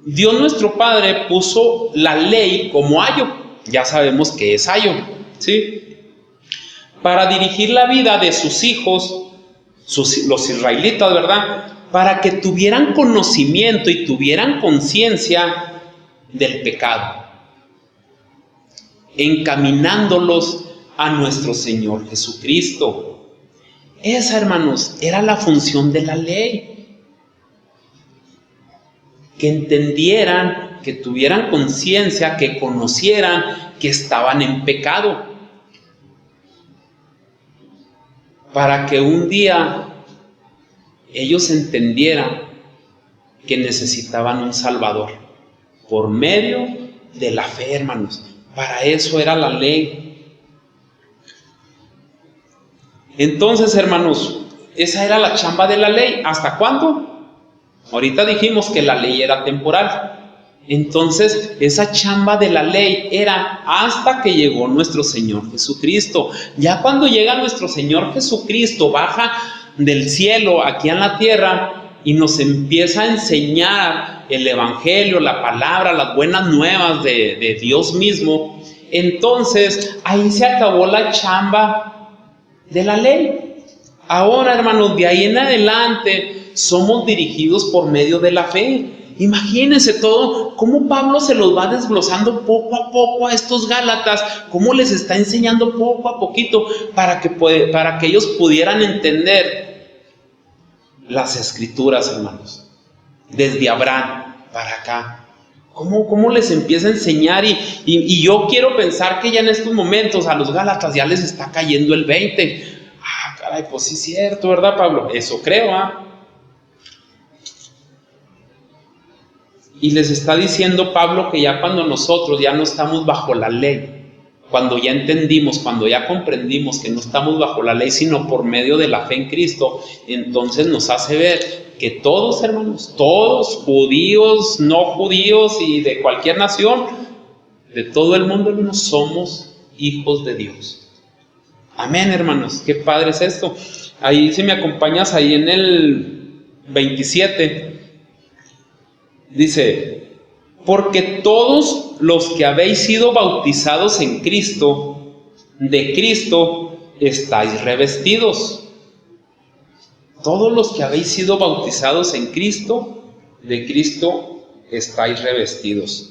[SPEAKER 1] Dios nuestro Padre puso la ley como ayo. Ya sabemos que es ayo, ¿sí? Para dirigir la vida de sus hijos, los israelitas, ¿verdad? Para que tuvieran conocimiento y tuvieran conciencia del pecado, encaminándolos a nuestro Señor Jesucristo. Esa, hermanos, era la función de la ley. Que entendieran, que tuvieran conciencia, que conocieran que estaban en pecado. para que un día ellos entendieran que necesitaban un Salvador por medio de la fe, hermanos. Para eso era la ley. Entonces, hermanos, esa era la chamba de la ley. ¿Hasta cuándo? Ahorita dijimos que la ley era temporal. Entonces, esa chamba de la ley era hasta que llegó nuestro Señor Jesucristo. Ya cuando llega nuestro Señor Jesucristo, baja del cielo aquí en la tierra y nos empieza a enseñar el Evangelio, la palabra, las buenas nuevas de Dios mismo. Entonces, ahí se acabó la chamba de la ley. Ahora, hermanos, de ahí en adelante somos dirigidos por medio de la fe. Imagínense todo, cómo Pablo se los va desglosando poco a poco a estos Gálatas, cómo les está enseñando poco a poquito para que ellos pudieran entender las Escrituras, hermanos, desde Abraham para acá. ¿Cómo les empieza a enseñar? Y yo quiero pensar que ya en estos momentos a los Gálatas ya les está cayendo el 20. Ah, caray, pues sí es cierto, ¿verdad, Pablo? Eso creo, ¿ah? Y les está diciendo Pablo que ya cuando nosotros ya no estamos bajo la ley, cuando ya entendimos, cuando ya comprendimos que no estamos bajo la ley, sino por medio de la fe en Cristo, entonces nos hace ver que todos, hermanos, todos, judíos, no judíos y de cualquier nación, de todo el mundo, hermanos, somos hijos de Dios. Amén, hermanos, qué padre es esto. Ahí, si me acompañas, ahí en el 27, dice: porque todos los que habéis sido bautizados en Cristo, de Cristo estáis revestidos. Todos los que habéis sido bautizados en Cristo, de Cristo estáis revestidos.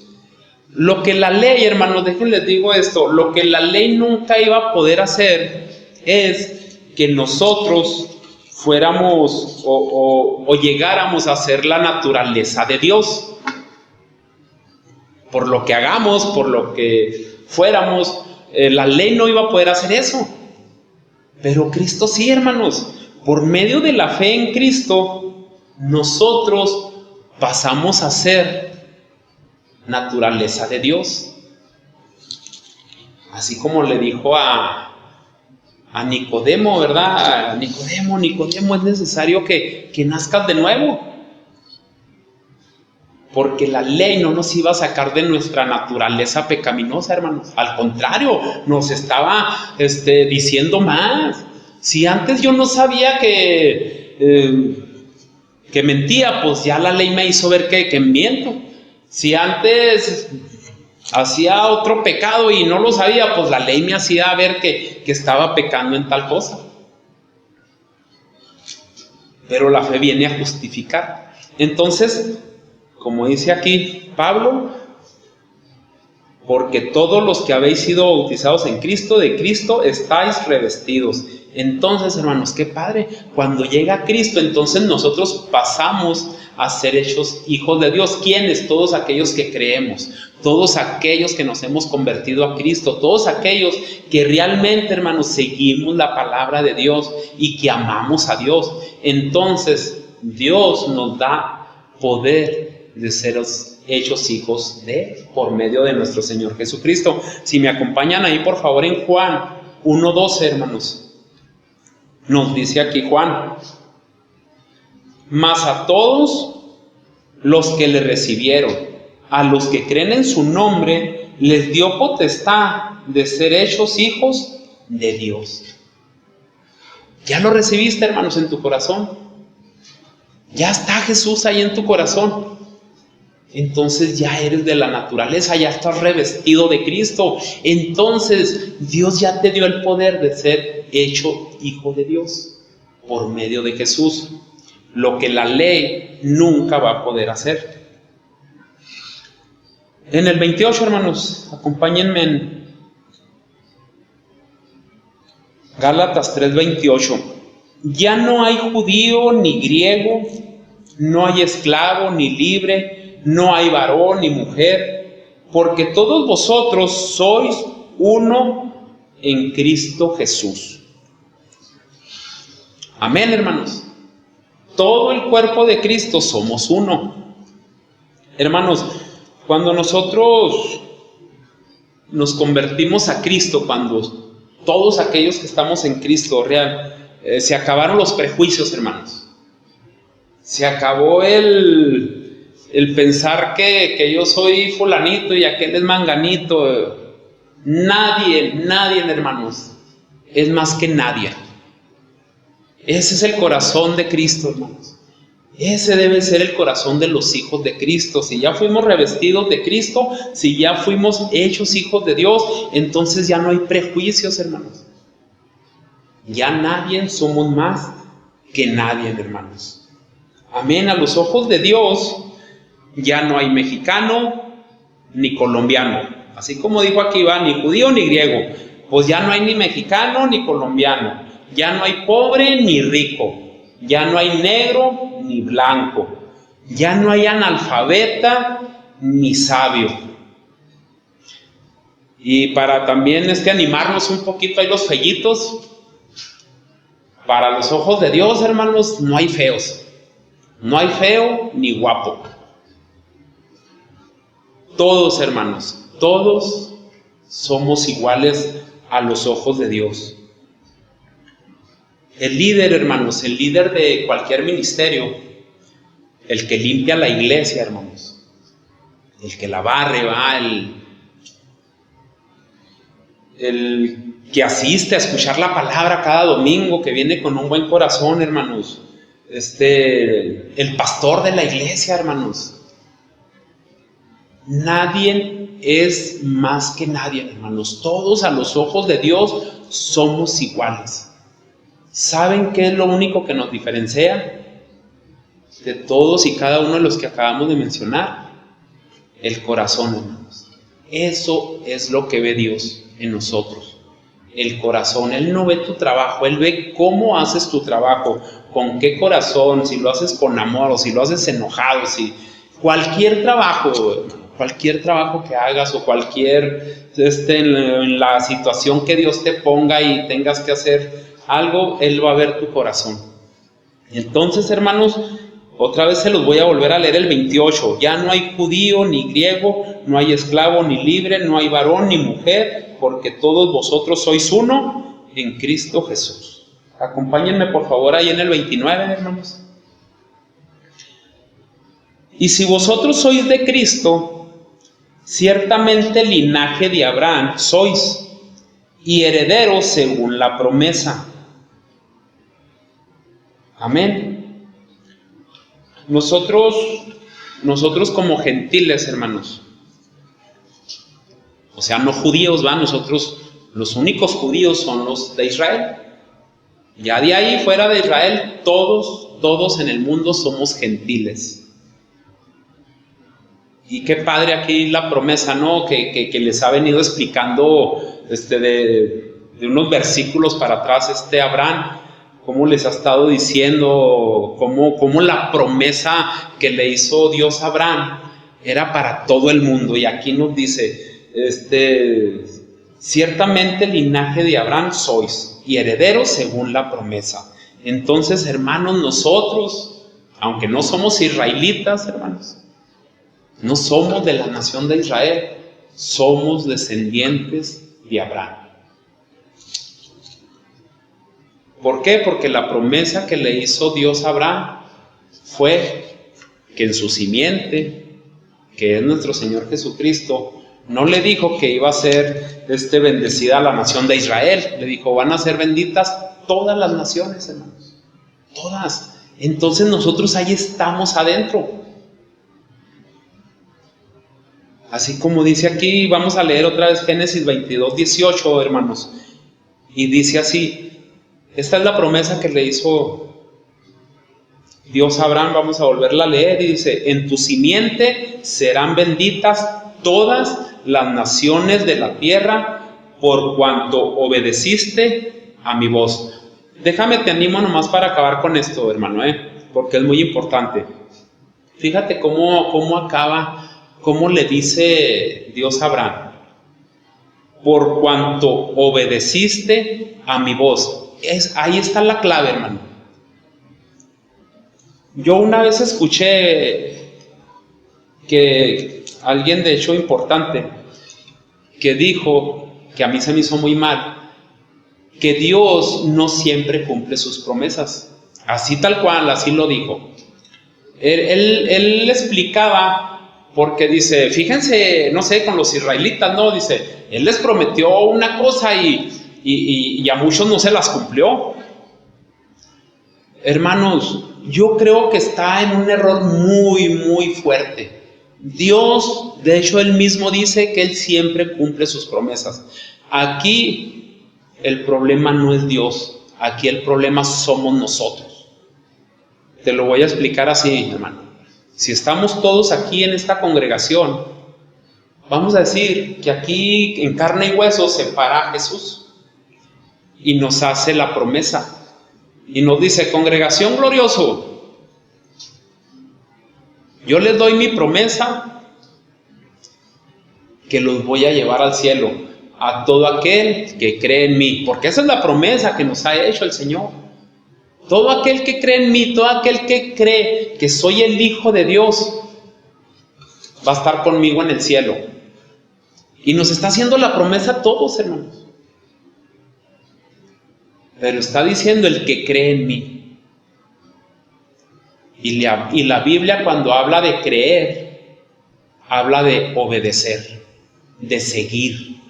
[SPEAKER 1] Lo que la ley, hermanos, déjenles digo esto, lo que la ley nunca iba a poder hacer es que nosotros fuéramos o llegáramos a ser la naturaleza de Dios. Por lo que hagamos, por lo que fuéramos, la ley no iba a poder hacer eso. Pero Cristo sí, hermanos. Por medio de la fe en Cristo, nosotros pasamos a ser naturaleza de Dios. Así como le dijo a Nicodemo, ¿verdad? A Nicodemo, es necesario que nazcas de nuevo. Porque la ley no nos iba a sacar de nuestra naturaleza pecaminosa, hermanos. Al contrario, nos estaba diciendo más. Si antes yo no sabía que mentía, pues ya la ley me hizo ver que miento. Si antes hacía otro pecado y no lo sabía, pues la ley me hacía ver que estaba pecando en tal cosa. Pero la fe viene a justificar. Entonces, como dice aquí Pablo, porque todos los que habéis sido bautizados en Cristo, de Cristo estáis revestidos. Entonces, hermanos, qué padre. Cuando llega Cristo, entonces nosotros pasamos a ser hechos hijos de Dios. ¿Quiénes? Todos aquellos que creemos, todos aquellos que nos hemos convertido a Cristo, todos aquellos que realmente, hermanos, seguimos la palabra de Dios y que amamos a Dios. Entonces, Dios nos da poder de ser hechos hijos por medio de nuestro Señor Jesucristo. Si me acompañan ahí, por favor, en Juan 1:12, hermanos. Nos dice aquí Juan: mas a todos los que le recibieron, a los que creen en su nombre, les dio potestad de ser hechos hijos de Dios. ¿Ya lo recibiste, hermanos, en tu corazón? Ya está Jesús ahí en tu corazón. Entonces ya eres de la naturaleza, ya estás revestido de Cristo. Entonces Dios ya te dio el poder de ser hecho hijo de Dios por medio de Jesús, lo que la ley nunca va a poder hacer. En el 28, hermanos, acompáñenme en Gálatas 3:28. Ya no hay judío ni griego, no hay esclavo ni libre, no hay varón ni mujer, porque todos vosotros sois uno en Cristo Jesús. Amén, hermanos. Todo el cuerpo de Cristo somos uno. Hermanos, cuando nosotros nos convertimos a Cristo, cuando todos aquellos que estamos en Cristo real, se acabaron los prejuicios, hermanos. Se acabó el pensar que yo soy fulanito y aquel es manganito. Nadie, hermanos, es más que nadie. Ese es el corazón de Cristo, hermanos. Ese debe ser el corazón de los hijos de Cristo. Si ya fuimos revestidos de Cristo, si ya fuimos hechos hijos de Dios, entonces ya no hay prejuicios, hermanos. Ya nadie somos más que nadie, hermanos. Amén. A los ojos de Dios ya no hay mexicano ni colombiano. Así como dijo aquí, va, ni judío ni griego. Pues ya no hay ni mexicano ni colombiano. Ya no hay pobre ni rico. Ya no hay negro ni blanco. Ya no hay analfabeta ni sabio. Y para también animarnos un poquito, hay los fellitos. Para los ojos de Dios, hermanos, no hay feos. No hay feo ni guapo. Todos, hermanos, todos somos iguales a los ojos de Dios. El líder, hermanos, el líder de cualquier ministerio, el que limpia la iglesia, hermanos, el que la barre, va, el que asiste a escuchar la palabra cada domingo, que viene con un buen corazón, hermanos, el pastor de la iglesia, hermanos. Nadie es más que nadie, hermanos. Todos a los ojos de Dios somos iguales. ¿Saben qué es lo único que nos diferencia de todos y cada uno de los que acabamos de mencionar? El corazón, hermanos. Eso es lo que ve Dios en nosotros. El corazón. Él no ve tu trabajo, Él ve cómo haces tu trabajo, con qué corazón, si lo haces con amor o si lo haces enojado, si cualquier trabajo, cualquier trabajo que hagas o cualquier en la situación que Dios te ponga y tengas que hacer algo, Él va a ver tu corazón. Entonces, hermanos, otra vez se los voy a volver a leer el 28. Ya no hay judío ni griego, no hay esclavo ni libre, no hay varón ni mujer, porque todos vosotros sois uno en Cristo Jesús. Acompáñenme por favor ahí en el 29, hermanos. Y si vosotros sois de Cristo, ciertamente linaje de Abraham sois, y herederos según la promesa. Amén. Nosotros como gentiles, hermanos, o sea, no judíos, ¿va? Nosotros, los únicos judíos son los de Israel. Ya de ahí, fuera de Israel, todos en el mundo somos gentiles. Y qué padre aquí la promesa, ¿no? Que les ha venido explicando de unos versículos para atrás Abraham, cómo les ha estado diciendo, cómo la promesa que le hizo Dios a Abraham era para todo el mundo. Y aquí nos dice, ciertamente linaje de Abraham sois, y herederos según la promesa. Entonces, hermanos, nosotros, aunque no somos israelitas, hermanos, no somos de la nación de Israel, somos descendientes de Abraham. ¿Por qué? Porque la promesa que le hizo Dios a Abraham fue que en su simiente, que es nuestro Señor Jesucristo, no le dijo que iba a ser bendecida la nación de Israel, le dijo, van a ser benditas todas las naciones, hermanos, todas. Entonces nosotros ahí estamos adentro. Así como dice aquí, vamos a leer otra vez Génesis 22, 18, hermanos. Y dice así, esta es la promesa que le hizo Dios a Abraham, vamos a volverla a leer. Y dice, en tu simiente serán benditas todas las naciones de la tierra, por cuanto obedeciste a mi voz. Déjame, te animo nomás para acabar con esto, hermano, porque es muy importante. Fíjate cómo acaba. ¿Cómo le dice Dios a Abraham? Por cuanto obedeciste a mi voz. Ahí está la clave, hermano. Yo una vez escuché que alguien, de hecho importante, que dijo, que a mí se me hizo muy mal, que Dios no siempre cumple sus promesas. Así tal cual, así lo dijo. Él explicaba, porque dice, fíjense, no sé, con los israelitas, ¿no? Dice, Él les prometió una cosa y a muchos no se las cumplió. Hermanos, yo creo que está en un error muy, muy fuerte. Dios, de hecho, Él mismo dice que Él siempre cumple sus promesas. Aquí el problema no es Dios, aquí el problema somos nosotros. Te lo voy a explicar así, hermano. Si estamos todos aquí en esta congregación, vamos a decir que aquí en carne y hueso se para Jesús y nos hace la promesa. Y nos dice, congregación glorioso, yo les doy mi promesa que los voy a llevar al cielo, a todo aquel que cree en mí, porque esa es la promesa que nos ha hecho el Señor. Todo aquel que cree en mí, todo aquel que cree que soy el Hijo de Dios, va a estar conmigo en el cielo. Y nos está haciendo la promesa a todos, hermanos. Pero está diciendo el que cree en mí. Y la Biblia, cuando habla de creer, habla de obedecer, de seguir,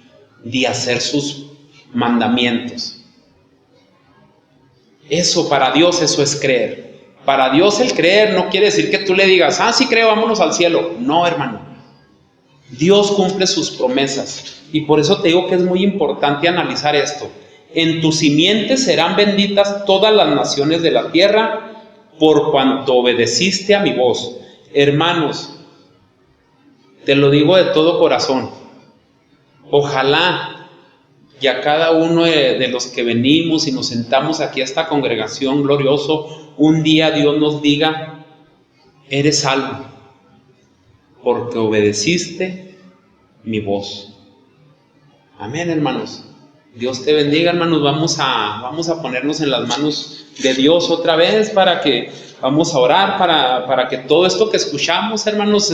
[SPEAKER 1] de hacer sus mandamientos. Eso para Dios, eso es creer. Para Dios el creer no quiere decir que tú le digas, sí creo, vámonos al cielo. No, hermano. Dios cumple sus promesas. Y por eso te digo que es muy importante analizar esto. En tu simiente serán benditas todas las naciones de la tierra, por cuanto obedeciste a mi voz. Hermanos, te lo digo de todo corazón. Ojalá y a cada uno de los que venimos y nos sentamos aquí a esta congregación glorioso, un día Dios nos diga, eres salvo, porque obedeciste mi voz. Amén, hermanos. Dios te bendiga, hermanos. Vamos a ponernos en las manos de Dios otra vez vamos a orar para que todo esto que escuchamos, hermanos,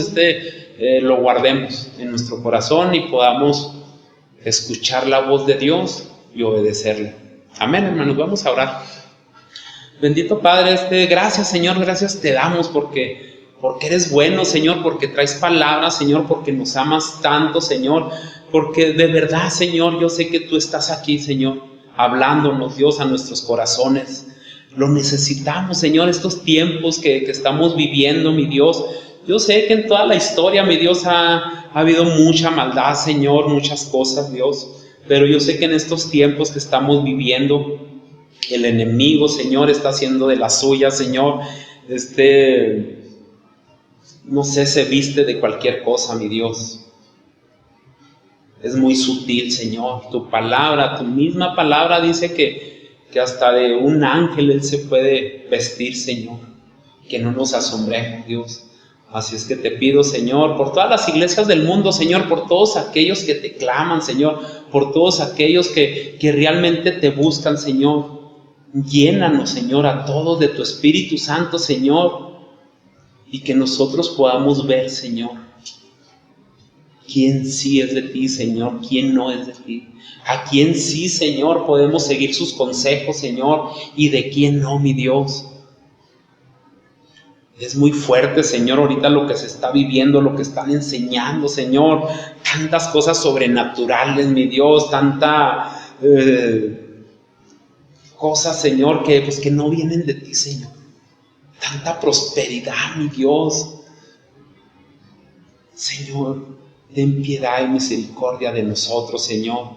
[SPEAKER 1] lo guardemos en nuestro corazón y podamos escuchar la voz de Dios y obedecerle. Amén, hermanos. Vamos a orar. Bendito Padre, gracias, Señor, gracias te damos porque eres bueno, Señor, porque traes palabras, Señor, porque nos amas tanto, Señor, porque de verdad, Señor, yo sé que tú estás aquí, Señor, hablándonos, Dios, a nuestros corazones. Lo necesitamos, Señor, estos tiempos que estamos viviendo, mi Dios. Yo sé que en toda la historia, mi Dios, ha habido mucha maldad, Señor, muchas cosas, Dios, pero yo sé que en estos tiempos que estamos viviendo, el enemigo, Señor, está haciendo de las suyas, Señor. No sé, se viste de cualquier cosa, mi Dios. Es muy sutil, Señor. Tu palabra, tu misma palabra dice que hasta de un ángel Él se puede vestir, Señor. Que no nos asombremos, Dios. Así es que te pido, Señor, por todas las iglesias del mundo, Señor, por todos aquellos que te claman, Señor, por todos aquellos que realmente te buscan, Señor. Llénanos, Señor, a todos de tu Espíritu Santo, Señor, y que nosotros podamos ver, Señor, quién sí es de ti, Señor, quién no es de ti, a quién sí, Señor, podemos seguir sus consejos, Señor, y de quién no, mi Dios. Es muy fuerte, Señor, ahorita lo que se está viviendo, lo que están enseñando, Señor, tantas cosas sobrenaturales, mi Dios, tanta cosas, Señor, que no vienen de ti, Señor. Tanta prosperidad, mi Dios. Señor, ten piedad y misericordia de nosotros, Señor.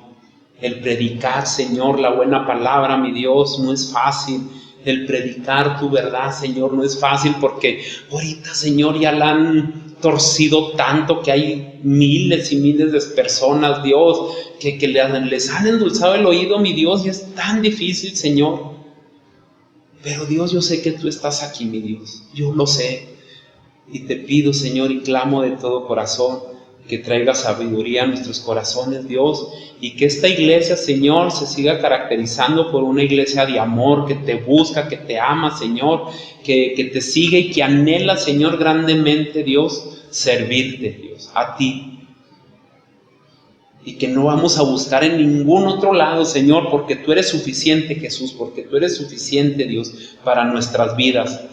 [SPEAKER 1] El predicar, Señor, la buena palabra, mi Dios, no es fácil. El predicar tu verdad, Señor, no es fácil porque ahorita, Señor, ya la han torcido tanto que hay miles y miles de personas, Dios, que les han endulzado el oído, mi Dios, y es tan difícil, Señor. Pero Dios, yo sé que tú estás aquí, mi Dios, yo lo sé. Y te pido, Señor, y clamo de todo corazón que traiga sabiduría a nuestros corazones, Dios, y que esta iglesia, Señor, se siga caracterizando por una iglesia de amor, que te busca, que te ama, Señor, que te sigue y que anhela, Señor, grandemente, Dios, servirte, Dios, a ti. Y que no vamos a buscar en ningún otro lado, Señor, porque tú eres suficiente, Jesús, porque tú eres suficiente, Dios, para nuestras vidas.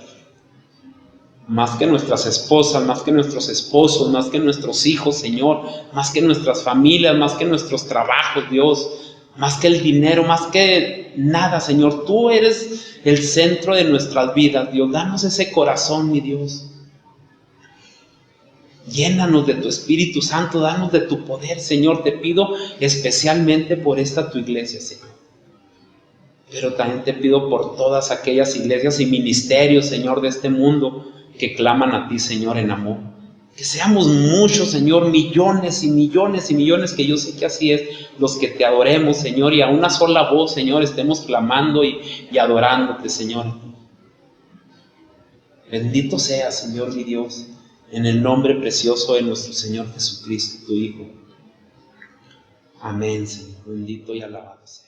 [SPEAKER 1] Más que nuestras esposas, más que nuestros esposos, más que nuestros hijos, Señor, más que nuestras familias, más que nuestros trabajos, Dios, más que el dinero, más que nada, Señor. Tú eres el centro de nuestras vidas, Dios. Danos ese corazón, mi Dios. Llénanos de tu Espíritu Santo, danos de tu poder, Señor. Te pido especialmente por esta tu iglesia, Señor. Pero también te pido por todas aquellas iglesias y ministerios, Señor, de este mundo que claman a ti, Señor, en amor. Que seamos muchos, Señor, millones y millones y millones, que yo sé que así es, los que te adoremos, Señor, y a una sola voz, Señor, estemos clamando y adorándote, Señor. Bendito seas, Señor, mi Dios, en el nombre precioso de nuestro Señor Jesucristo, tu Hijo. Amén, Señor. Bendito y alabado sea.